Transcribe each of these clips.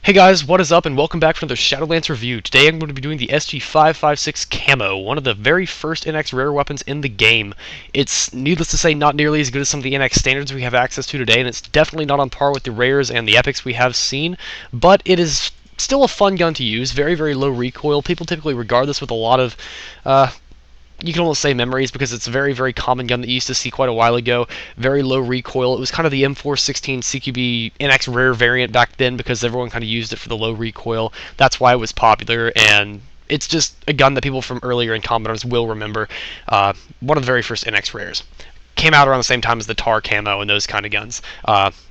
Hey guys, what is up, and welcome back for another Shadolance review. Today I'm going to be doing the SG556 Camo, one of the very first NX rare weapons in the game. It's, needless to say, not nearly as good as some of the NX standards we have access to today, and it's definitely not on par with the rares and the epics we have seen, but it is still a fun gun to use, very, very low recoil. People typically regard this with a lot of, you can almost say memories, because it's a very, very common gun that you used to see quite a while ago. Very low recoil. It was kind of the M416 CQB NX rare variant back then, because everyone kind of used it for the low recoil. That's why it was popular, and it's just a gun that people from earlier in Combat Arms will remember. One of the very first NX rares. Came out around the same time as the TAR Camo and those kind of guns.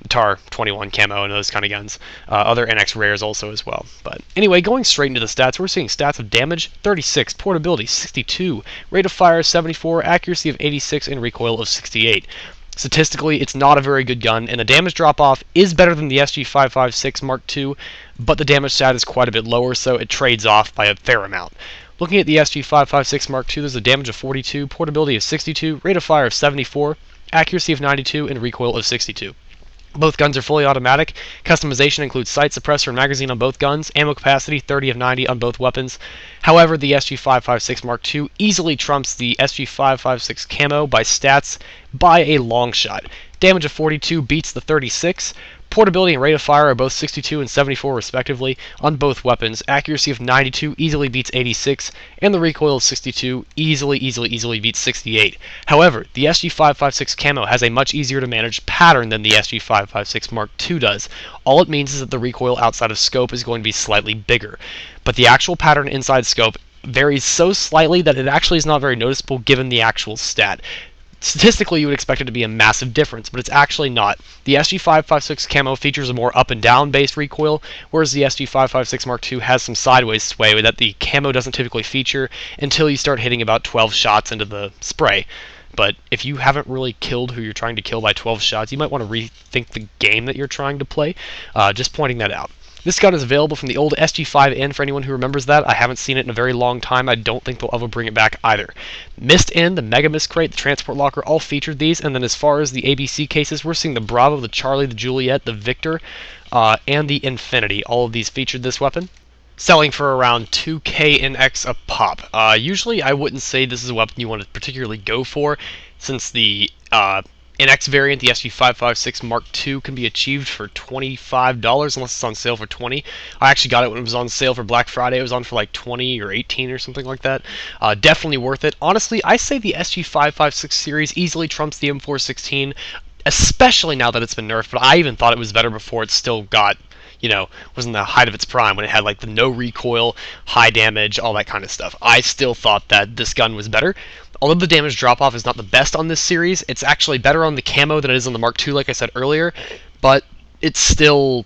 TAR 21 Camo and those kind of guns. Other NX rares also as well. But anyway, going straight into the stats, we're seeing stats of damage 36, portability 62, rate of fire 74, accuracy of 86, and recoil of 68. Statistically, it's not a very good gun, and the damage drop-off is better than the SG556 Mark II, but the damage stat is quite a bit lower, so it trades off by a fair amount. Looking at the SG556 Mark II, there's a damage of 42, portability of 62, rate of fire of 74, accuracy of 92, and recoil of 62. Both guns are fully automatic. Customization includes sight suppressor and magazine on both guns, ammo capacity 30 of 90 on both weapons. However, the SG556 Mark II easily trumps the SG556 Camo by stats by a long shot. Damage of 42 beats the 36. Portability and rate of fire are both 62 and 74 respectively on both weapons. Accuracy of 92 easily beats 86, and the recoil of 62 easily beats 68. However, the SG556 Camo has a much easier to manage pattern than the SG556 Mark II does. All it means is that the recoil outside of scope is going to be slightly bigger, but the actual pattern inside scope varies so slightly that it actually is not very noticeable given the actual stat. Statistically, you would expect it to be a massive difference, but it's actually not. The SG556 Camo features a more up and down based recoil, whereas the SG556 Mark II has some sideways sway that the Camo doesn't typically feature until you start hitting about 12 shots into the spray. But if you haven't really killed who you're trying to kill by 12 shots, you might want to rethink the game that you're trying to play. Just pointing that out. This gun is available from the old SG5N for anyone who remembers that. I haven't seen it in a very long time. I don't think they'll ever bring it back either. Mist N, the Mega Mist Crate, the Transport Locker all featured these, and then as far as the ABC cases, we're seeing the Bravo, the Charlie, the Juliet, the Victor, and the Infinity. All of these featured this weapon, selling for around 2K NX a pop. Usually I wouldn't say this is a weapon you want to particularly go for, since the NX variant, the SG556 Mark II, can be achieved for $25 unless it's on sale for $20. I actually got it when it was on sale for Black Friday. It was on for like $20 or $18 or something like that. Definitely worth it. Honestly, I say the SG556 series easily trumps the M416, especially now that it's been nerfed, but I even thought it was better before it still got, was in the height of its prime, when it had like the no recoil, high damage, all that kind of stuff. I still thought that this gun was better. Although the damage drop-off is not the best on this series, it's actually better on the Camo than it is on the Mark II, like I said earlier, but it's still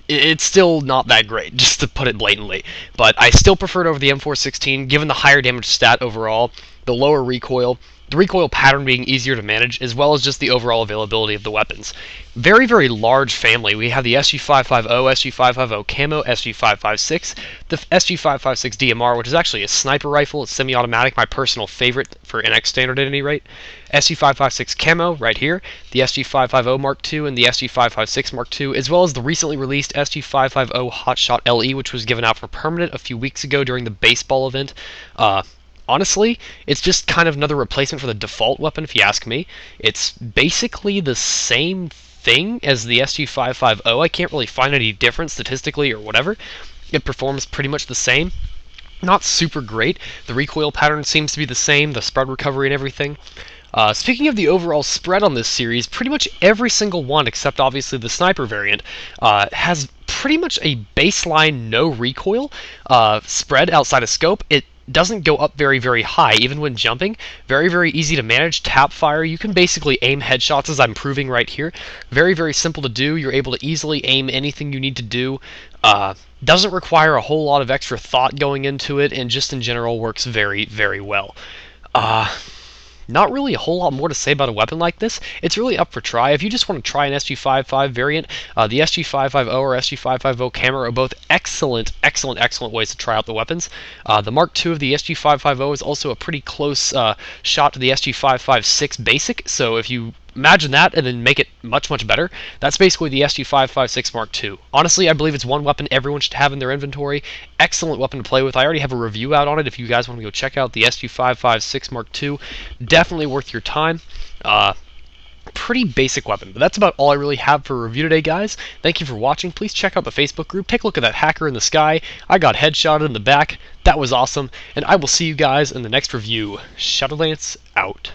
not that great, just to put it blatantly. But I still prefer it over the M416, given the higher damage stat overall, the lower recoil, the recoil pattern being easier to manage, as well as just the overall availability of the weapons. Very, very large family. We have the SG550, SG550 Camo, SG556, the SG556 DMR, which is actually a sniper rifle. It's semi-automatic, my personal favorite for NX standard at any rate. SG556 Camo, right here, the SG550 Mark II, and the SG556 Mark II, as well as the recently released SG550 Hotshot LE, which was given out for permanent a few weeks ago during the baseball event. Honestly, it's just kind of another replacement for the default weapon, if you ask me. It's basically the same thing as the SG550. I can't really find any difference statistically or whatever. It performs pretty much the same. Not super great. The recoil pattern seems to be the same, the spread recovery and everything. Speaking of the overall spread on this series, pretty much every single one, except obviously the sniper variant, has pretty much a baseline no recoil spread outside of scope. It doesn't go up very, very high, even when jumping. Very, very easy to manage. Tap fire. You can basically aim headshots, as I'm proving right here. Very, very simple to do. You're able to easily aim anything you need to do. Doesn't require a whole lot of extra thought going into it, and just in general works very, very well. Not really a whole lot more to say about a weapon like this. It's really up for try. If you just want to try an SG55 variant, the SG550 or SG550 Camo are both excellent ways to try out the weapons. The Mark II of the SG550 is also a pretty close shot to the SG556 Basic, so if you imagine that and then make it much, much better. That's basically the SG556 Mark II. Honestly, I believe it's one weapon everyone should have in their inventory. Excellent weapon to play with. I already have a review out on it if you guys want to go check out the SG556 Mark II. Definitely worth your time. Pretty basic weapon, but that's about all I really have for review today, guys. Thank you for watching. Please check out the Facebook group. Take a look at that hacker in the sky. I got headshotted in the back. That was awesome, and I will see you guys in the next review. Shadolance out.